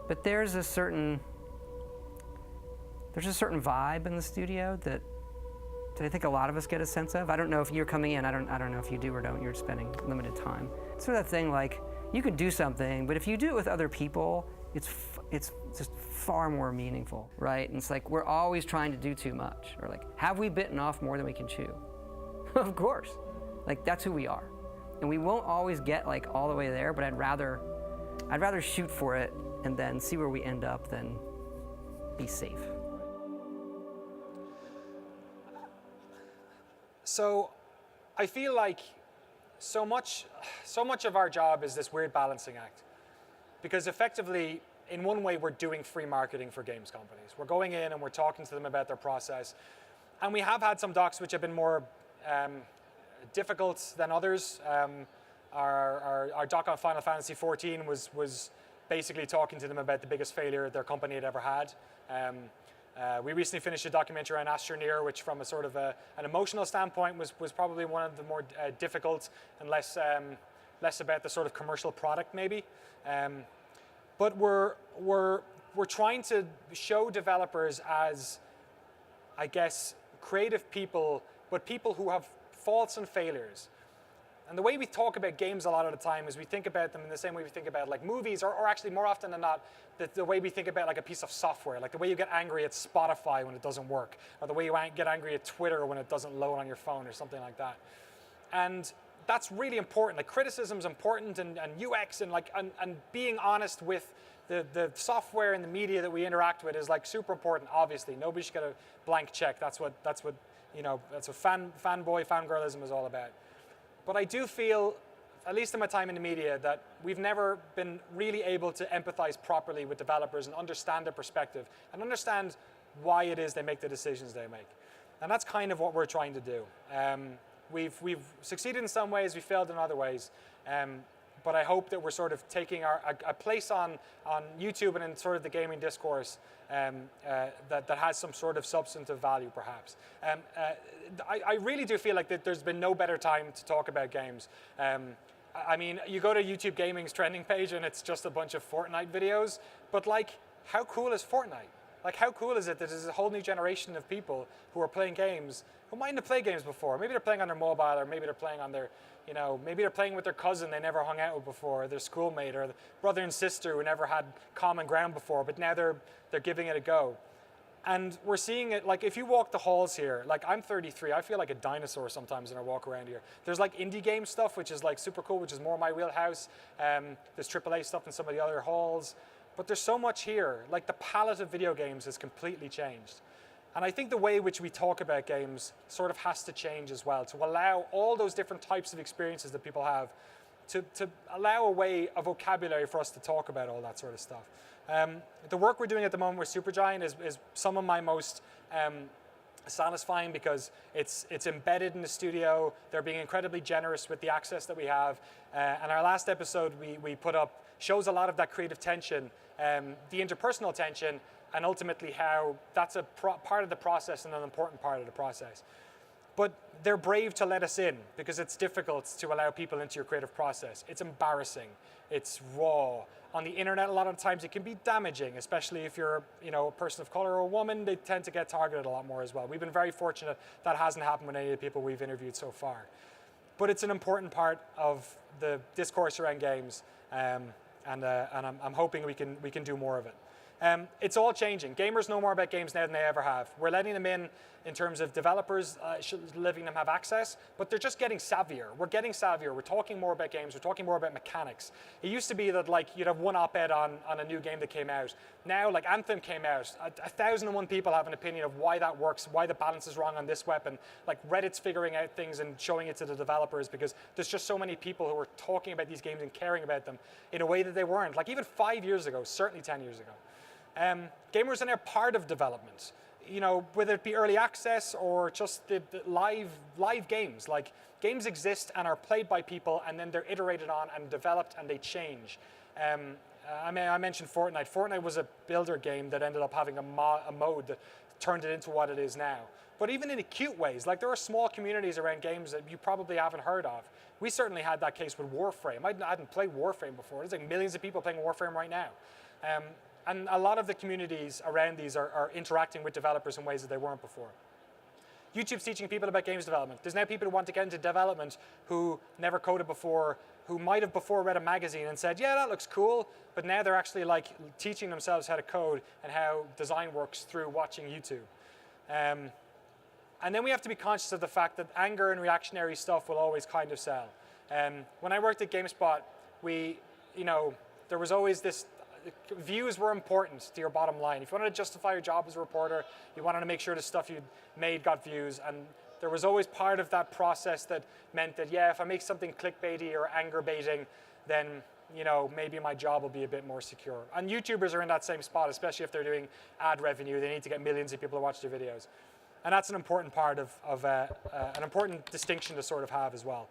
But there's a certain vibe in the studio that I think a lot of us get a sense of. I don't know if you're coming in, I don't know if you do or don't, you're spending limited time. It's sort of that thing, like, you could do something, but if you do it with other people, it's just far more meaningful, right? And it's like, we're always trying to do too much, or like, have we bitten off more than we can chew? Of course, like, that's who we are. And we won't always get, like, all the way there, but I'd rather shoot for it and then see where we end up than be safe. So I feel like so much of our job is this weird balancing act. Because effectively, in one way, we're doing free marketing for games companies. We're going in and we're talking to them about their process. And we have had some docs which have been more difficult than others. Our doc on Final Fantasy XIV was basically talking to them about the biggest failure their company had ever had. We recently finished a documentary on Astroneer, which from a sort of an emotional standpoint was probably one of the more difficult and less about the sort of commercial product maybe. But we're trying to show developers as, I guess, creative people, but people who have faults and failures. And the way we talk about games a lot of the time is we think about them in the same way we think about like movies, or actually more often than not, the way we think about like a piece of software, like the way you get angry at Spotify when it doesn't work, or the way you get angry at Twitter when it doesn't load on your phone or something like that. And that's really important. Like criticism is important, and UX and being honest with the software and the media that we interact with is like super important. Obviously, nobody should get a blank check. That's what fanboy fangirlism is all about. But I do feel, at least in my time in the media, that we've never been really able to empathize properly with developers and understand their perspective and understand why it is they make the decisions they make. And that's kind of what we're trying to do. We've succeeded in some ways, we failed in other ways. But I hope that we're sort of taking a place on YouTube and in sort of the gaming discourse that has some sort of substantive value, perhaps. I really do feel like that there's been no better time to talk about games. I mean, you go to YouTube Gaming's trending page and it's just a bunch of Fortnite videos, but like, how cool is Fortnite? Like, how cool is it that there's a whole new generation of people who are playing games who mightn't have played games before? Maybe they're playing on their mobile, or maybe they're playing on their, maybe they're playing with their cousin they never hung out with before, or their schoolmate, or the brother and sister who never had common ground before, but now they're giving it a go. And we're seeing it, like if you walk the halls here, like I'm 33, I feel like a dinosaur sometimes when I walk around here. There's like indie game stuff, which is like super cool, which is more my wheelhouse. There's AAA stuff in some of the other halls. But there's so much here. Like the palette of video games has completely changed. And I think the way in which we talk about games sort of has to change as well, to allow all those different types of experiences that people have, to allow a vocabulary for us to talk about all that sort of stuff. The work we're doing at the moment with Supergiant is some of my most satisfying, because it's embedded in the studio. They're being incredibly generous with the access that we have. And our last episode we put up shows a lot of that creative tension, the interpersonal tension, and ultimately how that's a part of the process and an important part of the process. But they're brave to let us in, because it's difficult to allow people into your creative process. It's embarrassing. It's raw. On the internet, a lot of times it can be damaging, especially if you're a person of color or a woman. They tend to get targeted a lot more as well. We've been very fortunate that hasn't happened with any of the people we've interviewed so far. But it's an important part of the discourse around games, and I'm hoping we can do more of it. It's all changing. Gamers know more about games now than they ever have. We're letting them in terms of developers, letting them have access, but they're just getting savvier. We're getting savvier. We're talking more about games. We're talking more about mechanics. It used to be that like you'd have one op-ed on a new game that came out. Now, like Anthem came out, 1,001 people have an opinion of why that works, why the balance is wrong on this weapon. Like Reddit's figuring out things and showing it to the developers, because there's just so many people who are talking about these games and caring about them in a way that they weren't. Like even 5 years ago, certainly 10 years ago. Gamers are now part of development, whether it be early access or just the live games. Like games exist and are played by people, and then they're iterated on and developed, and they change. I mentioned Fortnite. Fortnite was a builder game that ended up having a mode that turned it into what it is now. But even in acute ways, like there are small communities around games that you probably haven't heard of. We certainly had that case with Warframe. I hadn't played Warframe before. There's like millions of people playing Warframe right now. And a lot of the communities around these are interacting with developers in ways that they weren't before. YouTube's teaching people about games development. There's now people who want to get into development who never coded before, who might have before read a magazine and said, yeah, that looks cool, but now they're actually like teaching themselves how to code and how design works through watching YouTube. And then we have to be conscious of the fact that anger and reactionary stuff will always kind of sell. When I worked at GameSpot, there was always this. Views were important to your bottom line. If you wanted to justify your job as a reporter, you wanted to make sure the stuff you made got views, and there was always part of that process that meant that, yeah, if I make something clickbaity or anger baiting, then maybe my job will be a bit more secure. And YouTubers are in that same spot, especially if they're doing ad revenue. They need to get millions of people to watch their videos. And that's an important part of an important distinction to sort of have as well.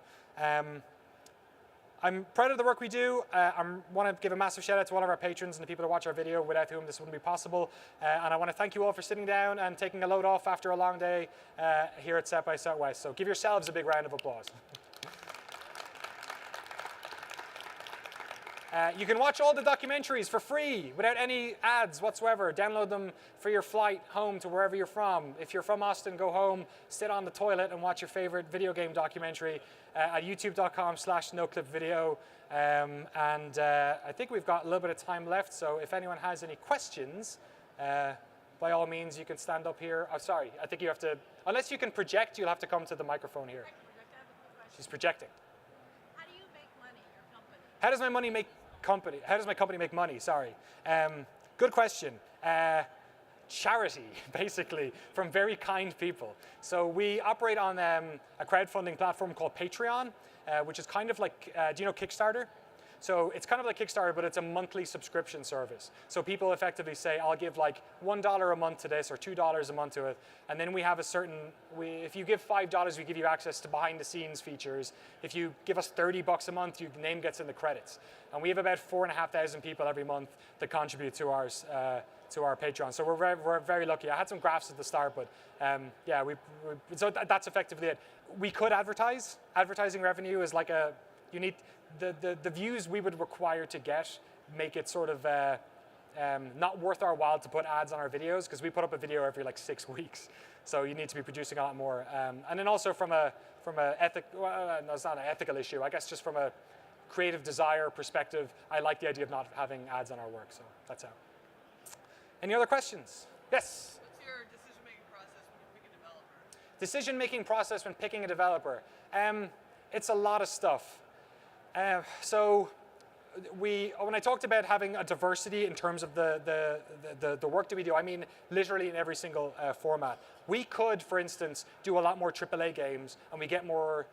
I'm proud of the work we do. I want to give a massive shout out to all of our patrons and the people who watch our video, without whom this wouldn't be possible. And I want to thank you all for sitting down and taking a load off after a long day here at South by Southwest. So give yourselves a big round of applause. You can watch all the documentaries for free without any ads whatsoever. Download them for your flight home to wherever you're from. If you're from Austin, go home, sit on the toilet and watch your favorite video game documentary at youtube.com/noclipvideo. I think we've got a little bit of time left, so if anyone has any questions, by all means, you can stand up here. Oh, sorry, I think you have to, unless you can project, you'll have to come to the microphone here. She's projecting. How does my money make company? How does my company make money? Sorry. Good question. Charity, basically, from very kind people. So we operate on a crowdfunding platform called Patreon, which is kind of like, do you know Kickstarter? So it's kind of like Kickstarter, but it's a monthly subscription service. So people effectively say, I'll give like $1 a month to this or $2 a month to it. And then we have a certain, if you give $5, we give you access to behind the scenes features. If you give us $30 a month, your name gets in the credits. And we have about 4,500 people every month that contribute to ours, to our Patreon. So we're very lucky. I had some graphs at the start, but yeah, so that's effectively it. We could advertise. Advertising revenue is like you need, the views we would require to get make it sort of not worth our while to put ads on our videos, because we put up a video every like 6 weeks. So you need to be producing a lot more. And then also from a no, it's not an ethical issue, I guess just from a creative desire perspective, I like the idea of not having ads on our work, so that's how. Any other questions? Yes? What's your decision-making process when you pick a developer? Decision-making process when picking a developer. It's a lot of stuff. So when I talked about having a diversity in terms of the work that we do, I mean literally in every single format. We could, for instance, do a lot more AAA games, and we get more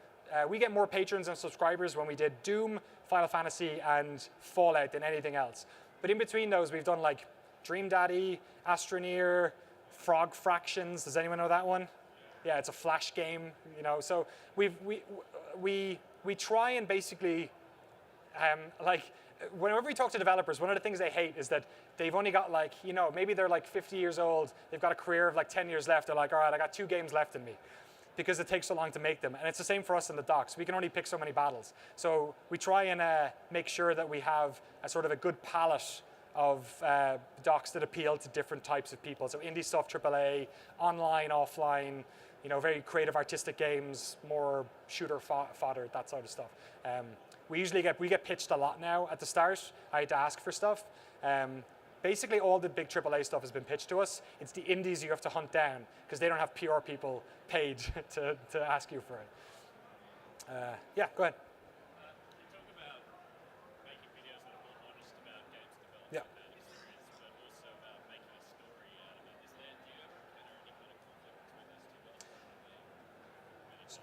patrons and subscribers when we did Doom, Final Fantasy, and Fallout than anything else. But in between those, we've done like Dream Daddy, Astroneer, Frog Fractions. Does anyone know that one? Yeah, it's a Flash game, So we try and basically, like, whenever we talk to developers, one of the things they hate is that they've only got like, maybe they're like 50 years old, they've got a career of like 10 years left, they're like, all right, I got 2 games left in me, because it takes so long to make them. And it's the same for us in the docs. We can only pick so many battles. So we try and make sure that we have a sort of a good palette of docs that appeal to different types of people. So indie stuff, AAA, online, offline, very creative artistic games, more shooter fodder, that sort of stuff. We get pitched a lot now at the start. I had to ask for stuff. Basically all the big AAA stuff has been pitched to us. It's the indies you have to hunt down because they don't have PR people paid to ask you for it. Yeah, go ahead.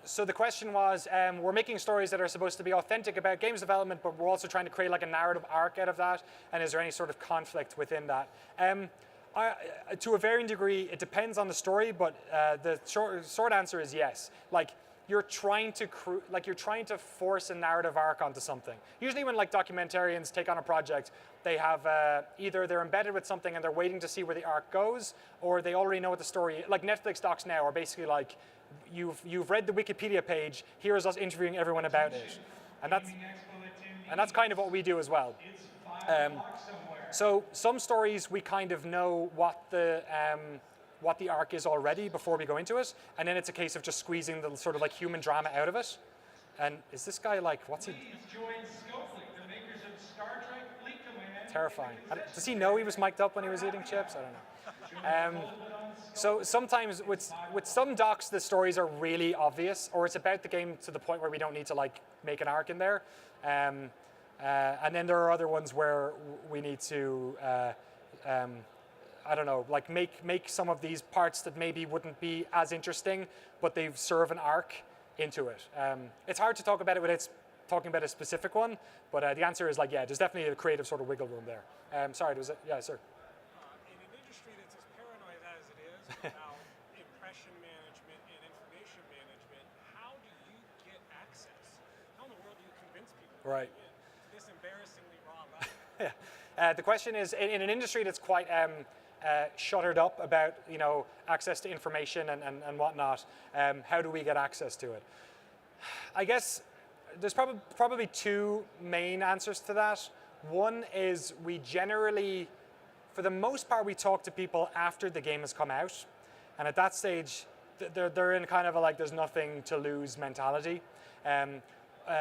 So the question was, we're making stories that are supposed to be authentic about games development, but we're also trying to create like a narrative arc out of that. And is there any sort of conflict within that? To a varying degree, it depends on the story, but the short answer is yes. Like you're trying to force a narrative arc onto something. Usually when like documentarians take on a project, they have either they're embedded with something and they're waiting to see where the arc goes, or they already know what the story. Like Netflix docs now are basically like, you've read the Wikipedia page, here is us interviewing everyone about it. And that's kind of what we do as well. So some stories we kind of know what the arc is already before we go into it, and then it's a case of just squeezing the sort of like human drama out of it. And is this guy like, what's he? Terrifying. Does he know he was mic'd up when he was eating chips? I don't know. So sometimes with some docs, the stories are really obvious, or it's about the game to the point where we don't need to like make an arc in there. And then there are other ones where we need to I don't know, like make some of these parts that maybe wouldn't be as interesting, but they serve an arc into it. It's hard to talk about it without talking about a specific one, but the answer is like, yeah, there's definitely a creative sort of wiggle room there. Sorry, was it? Yeah, sir. In an industry that's as paranoid as it is about impression management and information management, how do you get access? How in the world do you convince people Right. to this embarrassingly raw level? Yeah. The question is, in an industry that's quite shuttered up about access to information and whatnot, how do we get access to it? I guess there's probably two main answers to that. One is we generally, for the most part, we talk to people after the game has come out, and at that stage, they're in kind of a like there's nothing to lose mentality.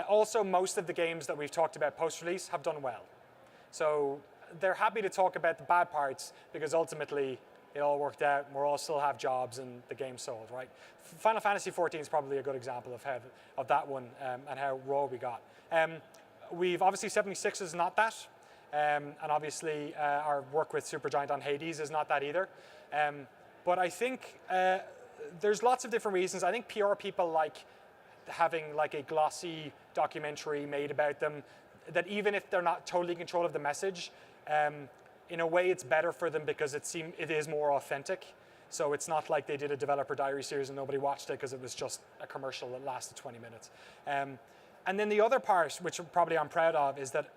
Also, most of the games that we've talked about post-release have done well. So they're happy to talk about the bad parts because ultimately it all worked out and we all still have jobs and the game sold, right? Final Fantasy 14 is probably a good example of that one and how raw we got. We've obviously 76 is not that, and obviously our work with Supergiant on Hades is not that either. But I think there's lots of different reasons. I think PR people like having like a glossy documentary made about them, that even if they're not totally in control of the message, in a way it's better for them because it is more authentic. So it's not like they did a developer diary series and nobody watched it because it was just a commercial that lasted 20 minutes. And then the other part, which probably I'm proud of, is that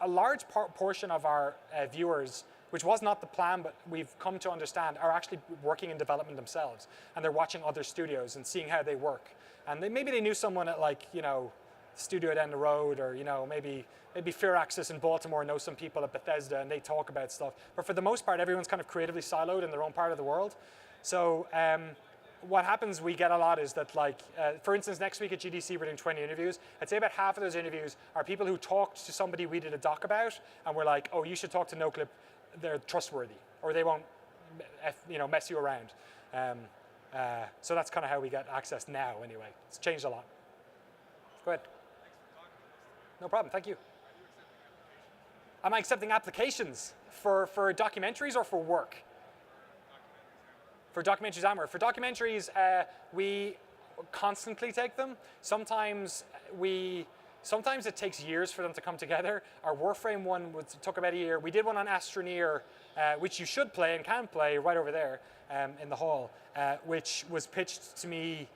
a large portion of our viewers, which was not the plan, but we've come to understand, are actually working in development themselves. And they're watching other studios and seeing how they work. And maybe they knew someone at like, studio down the road, or maybe Firaxis in Baltimore knows some people at Bethesda and they talk about stuff. But for the most part, everyone's kind of creatively siloed in their own part of the world. So what happens, we get a lot is that, like, for instance, next week at GDC we're doing 20 interviews. I'd say about half of those interviews are people who talked to somebody we did a doc about and were like, oh, you should talk to Noclip, they're trustworthy, or they won't mess you around. So that's kind of how we get access now anyway. It's changed a lot. Go ahead. No problem, thank you. Am I accepting applications for documentaries or for work? For documentaries and work. For documentaries, we constantly take them. Sometimes it takes years for them to come together. Our Warframe one took about a year. We did one on Astroneer, which you should play and can play right over there in the hall, which was pitched to me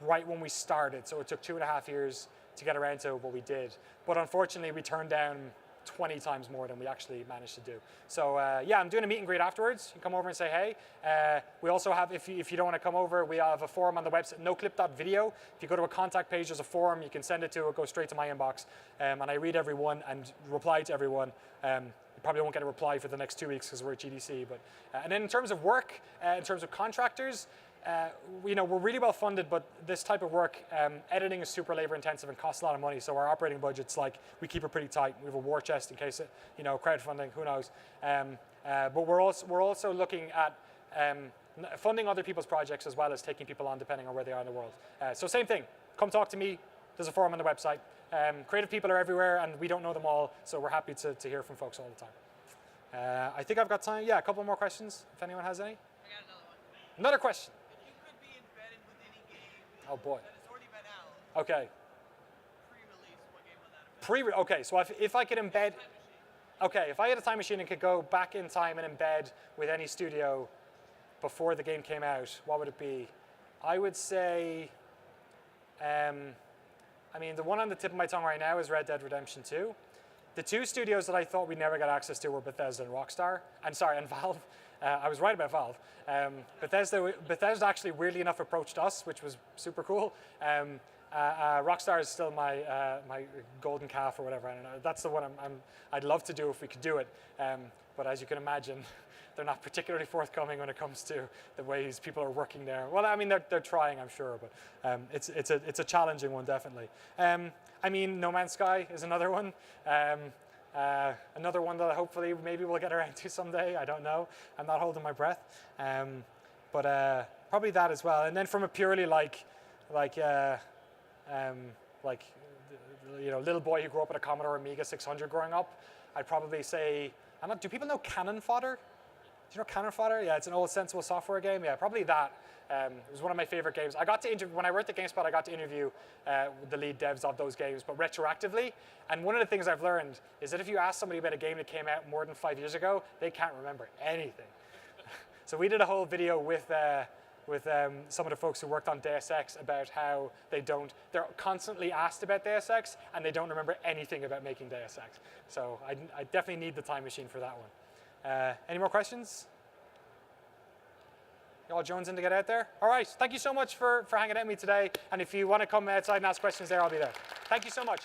right when we started. So it took 2.5 years to get around to what we did. But unfortunately, we turned down 20 times more than we actually managed to do. So yeah, I'm doing a meet and greet afterwards. You can come over and say hey. We also have, if you don't want to come over, we have a forum on the website, noclip.video. If you go to a contact page, there's a forum. You can send it to, it goes straight to my inbox. And I read everyone and reply to everyone. You probably won't get a reply for the next 2 weeks because we're at GDC. But and then in terms of work, in terms of contractors, we're really well funded, but this type of work, editing is super labor intensive and costs a lot of money. So our operating budget's like, we keep it pretty tight. We have a war chest in case, crowdfunding, who knows. But we're also looking at funding other people's projects as well as taking people on depending on where they are in the world. So same thing, come talk to me. There's a forum on the website. Creative people are everywhere and we don't know them all. So we're happy to hear from folks all the time. I think I've got time. Yeah, a couple more questions if anyone has any. I got another one. Another question. If you could be embedded with any game Oh boy. that has already been out, Okay. pre-release, what game would that have been? Okay, so if I could embed, okay, if I had a time machine and could go back in time and embed with any studio before the game came out, what would it be? I would say, the one on the tip of my tongue right now is Red Dead Redemption 2. The two studios that I thought we'd never get access to were Bethesda and Rockstar. And Valve. I was right about Valve. Bethesda actually, weirdly enough, approached us, which was super cool. Rockstar is still my golden calf or whatever. I don't know. That's the one I'd love to do if we could do it. But as you can imagine, they're not particularly forthcoming when it comes to the ways people are working there. Well, they're trying, I'm sure, but it's a challenging one, definitely. No Man's Sky is another one. Another one that hopefully maybe we'll get around to someday. I don't know. I'm not holding my breath. But probably that as well. And then from a purely little boy who grew up with a Commodore Amiga 600 growing up, I'd probably say, do people know Cannon Fodder? you know Cannon Fodder? Yeah, it's an old Sensible Software game. Yeah, probably that. It was one of my favorite games. I got to when I worked at GameSpot, I got to interview the lead devs of those games, but retroactively. And one of the things I've learned is that if you ask somebody about a game that came out more than 5 years ago, they can't remember anything. So we did a whole video with some of the folks who worked on Deus Ex about how they're constantly asked about Deus Ex and they don't remember anything about making Deus Ex. So I definitely need the time machine for that one. Any more questions? Y'all jonesing to get out there? All right, thank you so much for hanging out with me today. And if you want to come outside and ask questions there, I'll be there. Thank you so much.